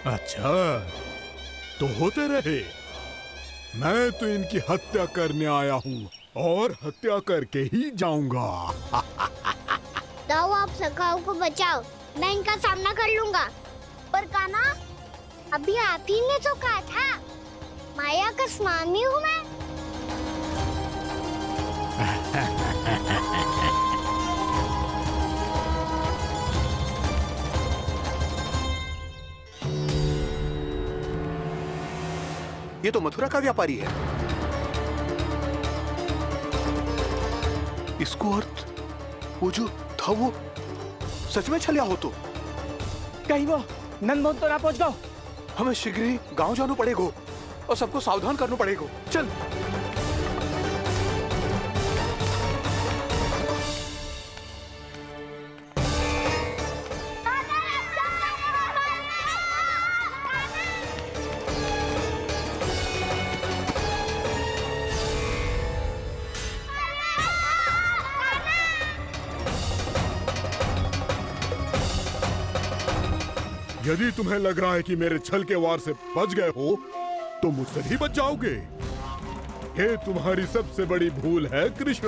अच्छा, तो होते रहे। मैं तो इनकी हत्या करने आया हूँ और हत्या करके ही जाऊंगा। दाऊ, आप सखाओ को बचाओ, मैं इनका सामना कर लूंगा। पर काना, अभी आप ही ने तो कहा था माया का स्वामी हूँ मैं। ये तो मथुरा का व्यापारी है। इसको अर्थ वो जो था वो सच में छलिया हो तो कहीं वो नंदन तो ना पहुंच गो। हमें शीघ्र ही गांव जाना पड़ेगा और सबको सावधान करना पड़ेगा। चल। यदि तुम्हें लग रहा है कि मेरे छल के वार से बच गए हो, तो मुझसे भी बच जाओगे। ये तुम्हारी सबसे बड़ी भूल है कृष्ण।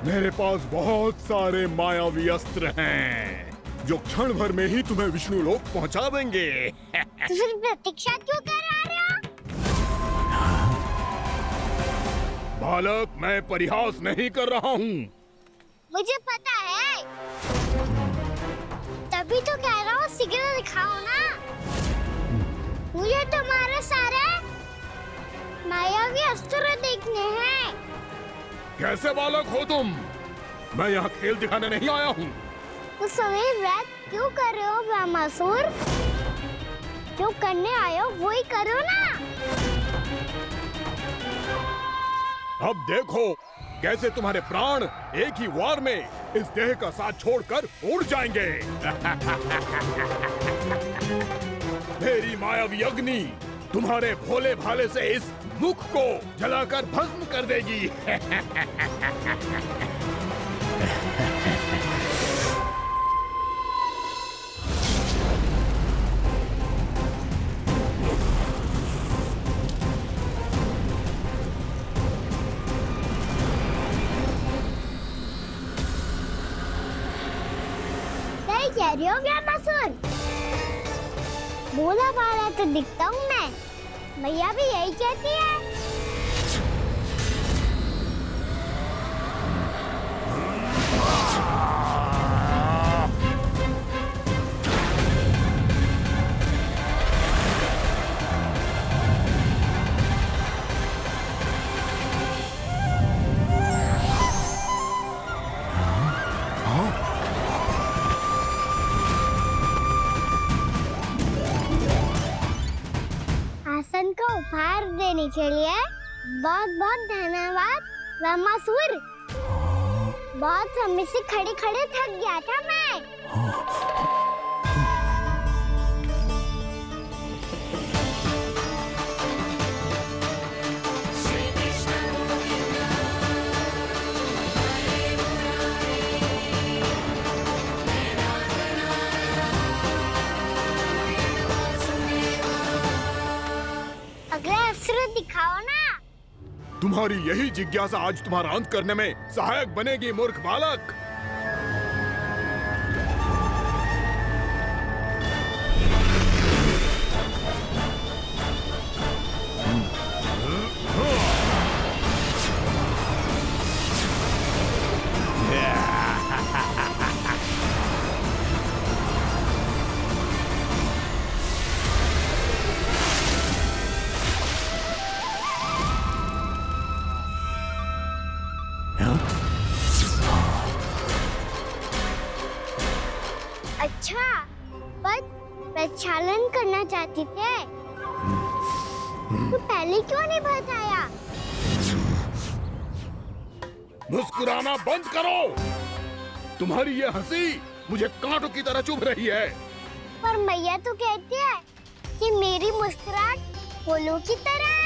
मेरे पास बहुत सारे मायावी अस्त्र हैं, जो क्षण भर में ही तुम्हें विष्णु लोक पहुंचा देंगे। तो फिर प्रतीक्षा क्यों कर रहे हो? बालक, मैं परिहास नहीं कर रहा हूँ। मुझे पता है, तभी तो कह रहा हूँ शीघ्र दिखाओ ना। मुझे तुम्हारे सारे मायावी अस्त्र देखने हैं। कैसे बालक हो तुम? मैं यहाँ खेल दिखाने नहीं आया हूँ। तो समय व्यर्थ क्यों कर रहे हो ब्रह्मासुर? जो करने आए हो वो ही करो ना। अब देखो कैसे तुम्हारे प्राण एक ही वार में इस देह का साथ छोड़कर उड़ जाएंगे। मेरी मायावी अग्नि तुम्हारे भोले भाले से इस मुख को जलाकर भस्म कर देगी। कह रही हो ब्रह्मासुर? भोला भाला तो दिखता हूँ मैं। मैया भी यही कहती है। आसन को उपहार देने के लिए बहुत बहुत धन्यवाद ब्रह्मासुर। बहुत समय से खड़े खड़े थक गया था मैं। अगला अस्त्र दिखाओ ना। तुम्हारी यही जिज्ञासा आज तुम्हारा अंत करने में सहायक बनेगी, मूर्ख बालक। अच्छा, पर प्रक्षालन करना चाहती थे तो पहले क्यों नहीं बताया? मुस्कुराना बंद करो। तुम्हारी ये हंसी मुझे कांटों की तरह चुभ रही है। पर मैया तो कहती है कि मेरी मुस्कुराहट फूलों की तरह है।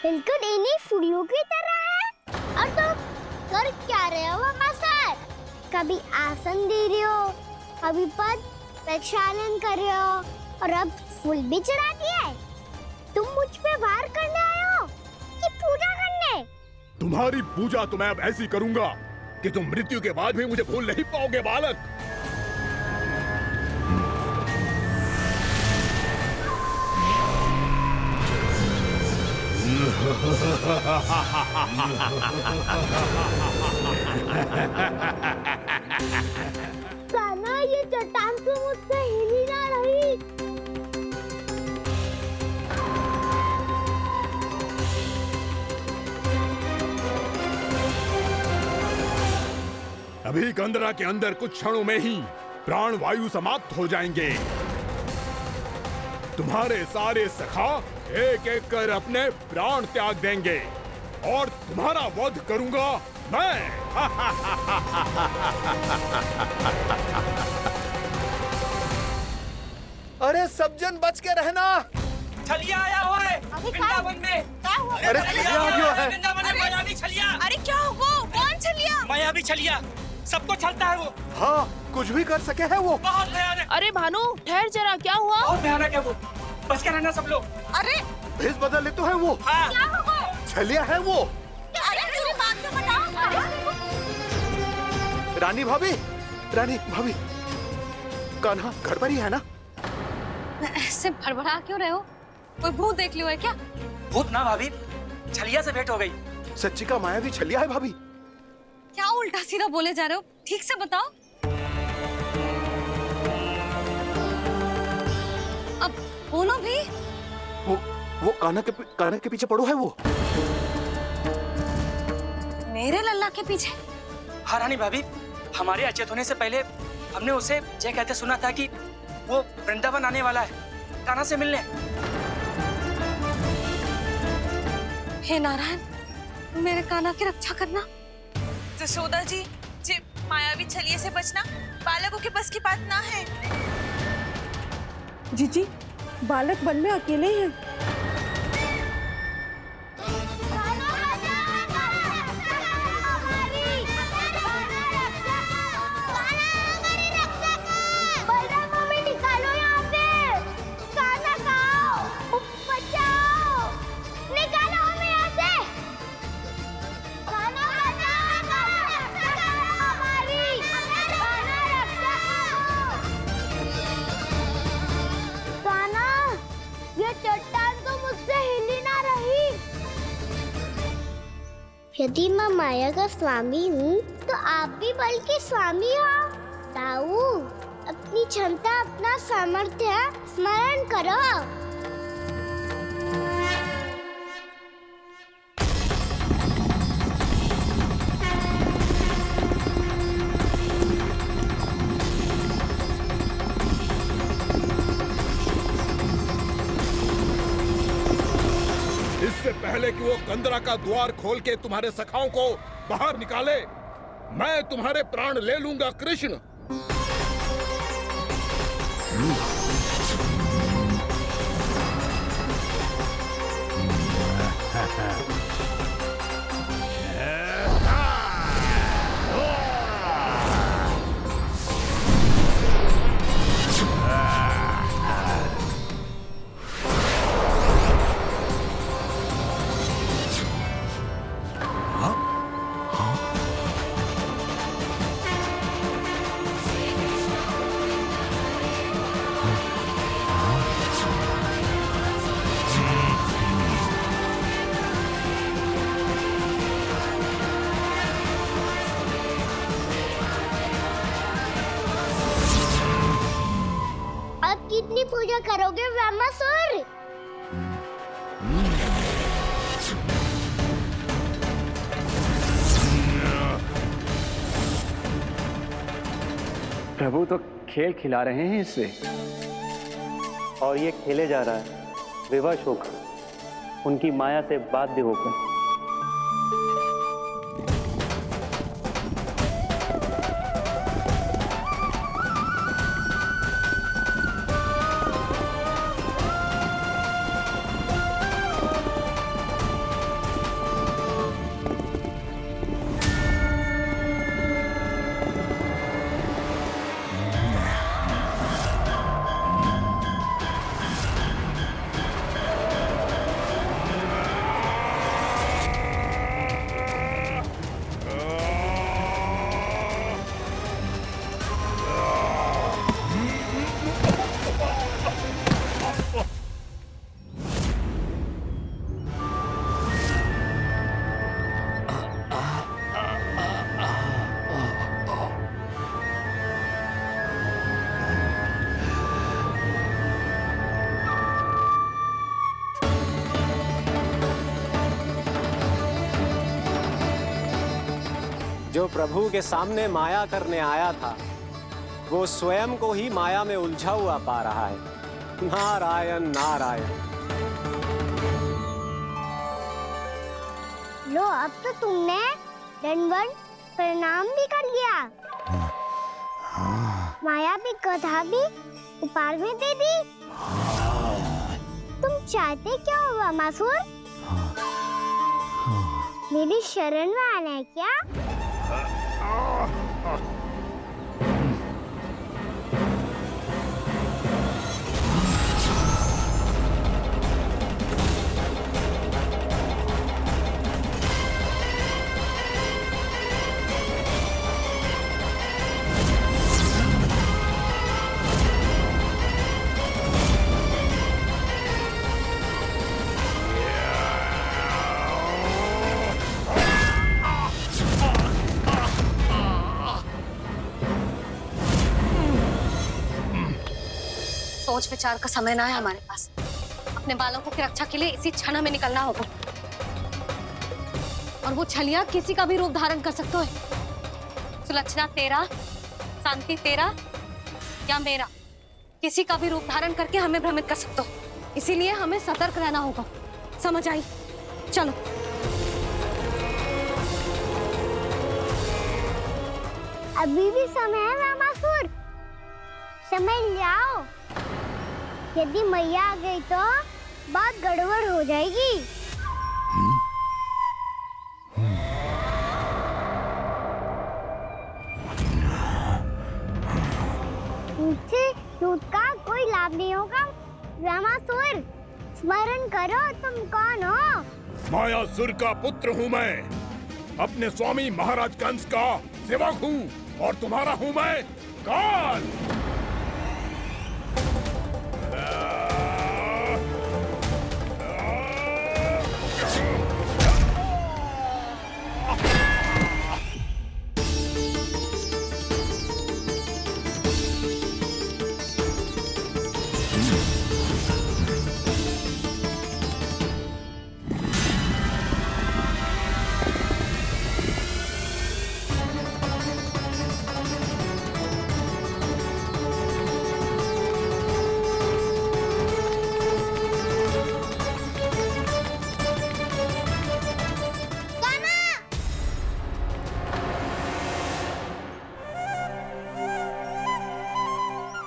बिल्कुल इन्हीं फूलों की तरह है। और तुम कर क्या रहे हो मामा सर? कभी आसन दे रहे हो, कभी पद प्रक्षालन कर रहे हो और अब फूल भी चढ़ा दिया है। तुम मुझ पे वार करने आए हो कि पूजा करने? तुम्हारी पूजा तो मैं अब ऐसी करूंगा कि तुम मृत्यु के बाद भी मुझे भूल नहीं पाओगे बालक। कान्हा, ये चट्टान तो मुझसे हिल ही ना रही। अभी कंदरा के अंदर कुछ क्षणों में ही प्राण वायु समाप्त हो जाएंगे। तुम्हारे सारे सखा एक एक कर अपने प्राण त्याग देंगे और तुम्हारा वध करूंगा मैं। अरे सब जन बच के रहना। छलिया आया हुआ है वृंदावन में। अरे छलिया आ गया है। वृंदावन में मायावी छलिया। अरे क्या हुआ? कौन छलिया? मायावी छलिया सबको छलता है वो। हाँ, कुछ भी कर सके है वो। बहुत भयानक। अरे भानु ठहर जरा, क्या हुआ? बहुत भयानक है वो। बच के रहना सब लोग। अरे भेष बदल ले तो है वो। हाँ। क्या हुआ? छलिया है वो। अरे मेरी बात तो बताओ। रानी भाभी, रानी भाभी, कान्हा घर पर ही है ना? ऐसे भड़बड़ा क्यों रहे हो? कोई भूत देख लियो है क्या? भूत ना भाभी, छलिया से भेंट हो गई। सच्ची का मायावी छलिया है भाभी। क्या उल्टा सीधा बोले जा रहे हो? ठीक से बताओ। अब बोलो भी। वो कान्हा के पीछे पड़ो है वो। मेरे लल्ला के पीछे? हाँ रानी भाभी, हमारे अचेत होने से पहले हमने उसे ये कहते सुना था कि वो वृंदावन आने वाला है कान्हा से मिलने। हे नारायण, मेरे कान्हा की रक्षा करना। जसोदा जी, मायावी छलिए से बचना बालकों के बस की बात ना है। जीजी, बालक वन में अकेले हैं। बलराम, हमें निकालो यहाँ से। कान्हा कहाँ? बचाओ, निकालो हमें यहाँ से। कान्हा बचाओ हमारी। कान्हा, ये चट्टान तो मुझसे हिल ही ना रही। यदि मैं माया का स्वामी हूँ तो आप भी बल के स्वामी हो। ताऊ, अपनी क्षमता, अपना सामर्थ्य स्मरण करो। इससे पहले कि वो कंदरा का द्वार खोल के तुम्हारे सखाओं को बाहर निकाले, मैं तुम्हारे प्राण ले लूंगा कृष्ण। अब कितनी पूजा करोगे ब्रह्मासुर? प्रभु तो खेल खिला रहे हैं इससे, और ये खेले जा रहा है विवश होकर, उनकी माया से बाध्य होकर। जो प्रभु के सामने माया करने आया था वो स्वयं को ही माया में उलझा हुआ पा रहा है। नारायण नारायण। लो, अब तो तुमने दंडवत प्रणाम भी कर लिया, माया भी कथा भी उपहार भी दे दी। तुम चाहते क्या हो वामासुर? मेरी शरण में आना है क्या? सोच विचार का समय ना है हमारे पास। अपने बालकों की रक्षा के लिए इसी क्षण हमें निकलना होगा। और वो छलिया किसी का भी रूप धारण कर सकते हैं। सुलक्षणा तेरा, शांति तेरा या मेरा, किसी का भी रूप धारण करके हमें भ्रमित कर सकते हो। इसीलिए हमें सतर्क रहना होगा। समझ आई? चलो। अभी भी समय है वामासुर, समय लाओ। यदि मैया आ गई तो बात गड़बड़ हो जाएगी। मुझसे झूठ का कोई लाभ नहीं होगा। वामासुर, स्मरण करो तुम कौन हो। मायासुर का पुत्र हूँ मैं, अपने स्वामी महाराज कंस का सेवक हूँ, और तुम्हारा हूँ मैं काल।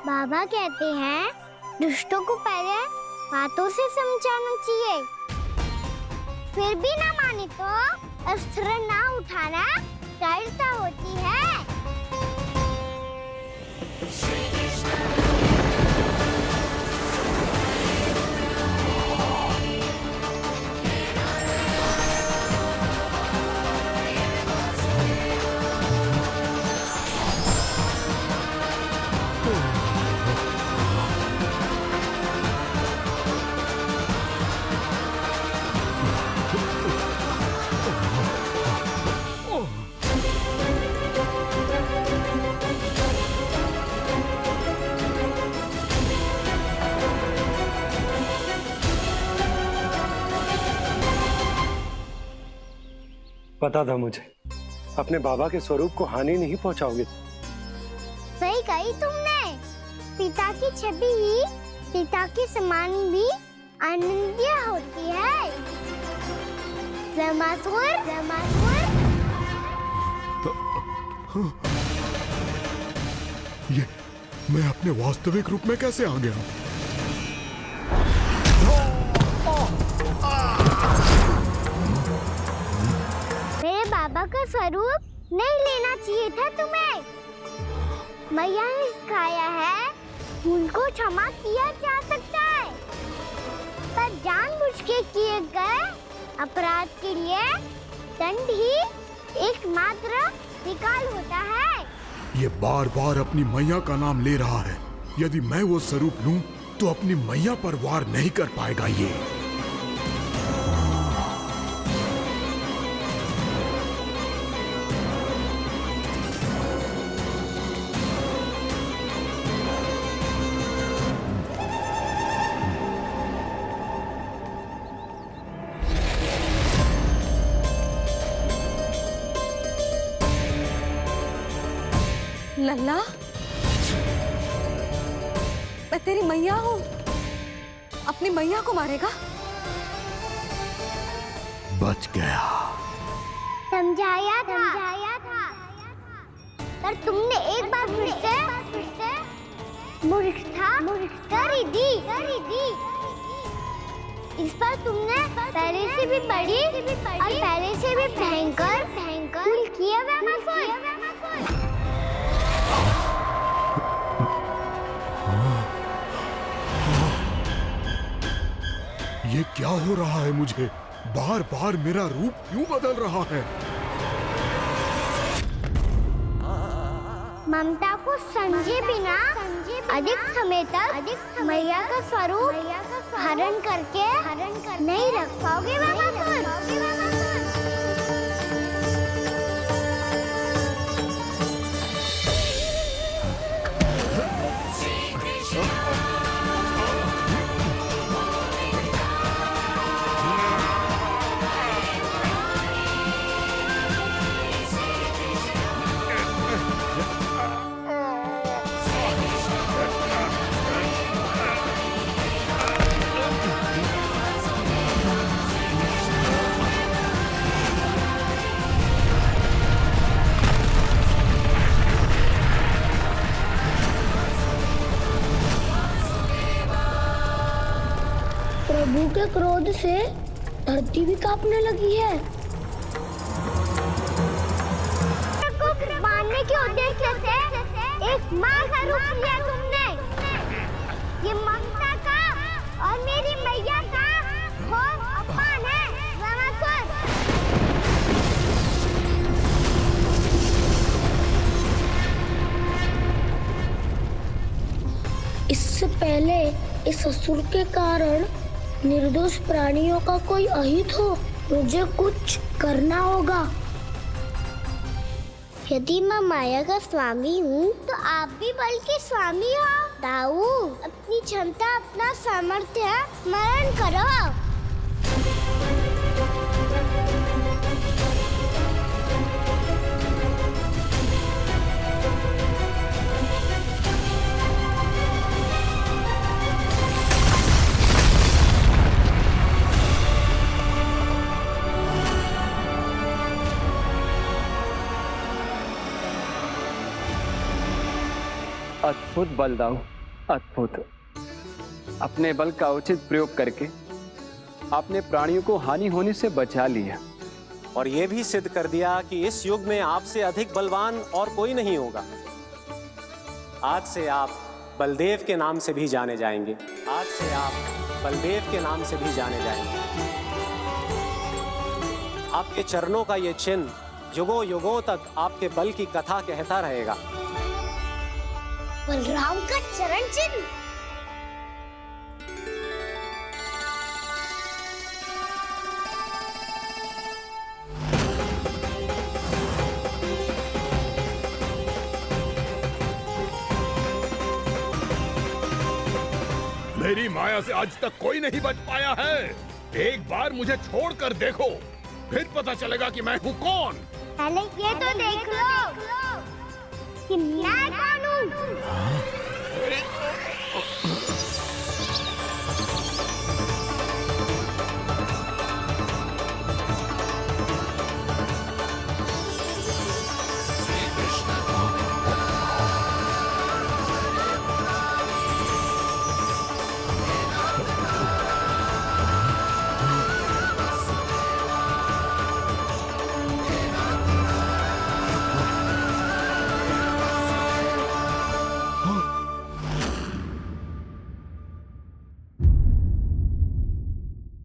बाबा कहते हैं दुष्टों को पहले बातों से समझाना चाहिए, फिर भी ना माने तो अस्त्र ना उठाना कायरता होती है। पता था मुझे, अपने बाबा के स्वरूप को हानि नहीं पहुंचाओगे। सही कही तुमने। पिता की छवि ही पिता के समान भी आनंदीय होती है। वामासुर, वामासुर। ये मैं अपने वास्तविक रूप में कैसे आ गया? मेरे बाबा का स्वरूप नहीं लेना चाहिए था तुम्हें। मैया ने सिखाया है भूल को क्षमा किया जा सकता है, पर जानबूझ के किए गए अपराध के लिए दंड ही एकमात्र विकल्प होता है। ये बार बार अपनी मैया का नाम ले रहा है। यदि मैं वो स्वरूप लूं तो अपनी मैया पर वार नहीं कर पाएगा ये। लल्ला, मैं तेरी मैया हूँ, अपनी मैया को मारेगा? बच गया। समझाया था, पर तुमने एक बार फिर से मूर्खता कर ही दी। इस पर तुमने पहले से भी बड़ी और पहले से भी भयंकर भूल किया ये क्या हो रहा है मुझे? बार बार मेरा रूप क्यों बदल रहा है? ममता को समझे बिना अधिक समय तक मैया का स्वरूप हरण करके नहीं रख पाओगे प्रभु के क्रोध से धरती भी कांपने लगी है। मारने के उद्देश्य से एक मां का रूप लिया तुमने। ये ममता का और मेरी मैया का घोर अपमान है रामासुर। इससे पहले इस असुर के कारण निर्दोष प्राणियों का कोई अहित हो, मुझे कुछ करना होगा। यदि मैं माया का स्वामी हूँ तो आप भी बल के स्वामी हो। दाऊ, अपनी क्षमता, अपना सामर्थ्य स्मरण करो। अद्भुत बलदाऊ, अद्भुत। अपने बल का उचित प्रयोग करके आपने प्राणियों को हानि होने से बचा लिया और ये भी सिद्ध कर दिया कि इस युग में आपसे अधिक बलवान और कोई नहीं होगा। आज से आप बलदेव के नाम से भी जाने जाएंगे। आज से आप बलदेव के नाम से भी जाने जाएंगे। आपके चरणों का ये चिन्ह युगों युगों तक आपके बल की कथा कहता रहेगा। बलराम का चरण चिन्ह। मेरी माया से आज तक कोई नहीं बच पाया है। एक बार मुझे छोड़कर देखो, फिर पता चलेगा कि मैं हूँ कौन। पहले ये तो देख लो कि मैं कौन हूँ।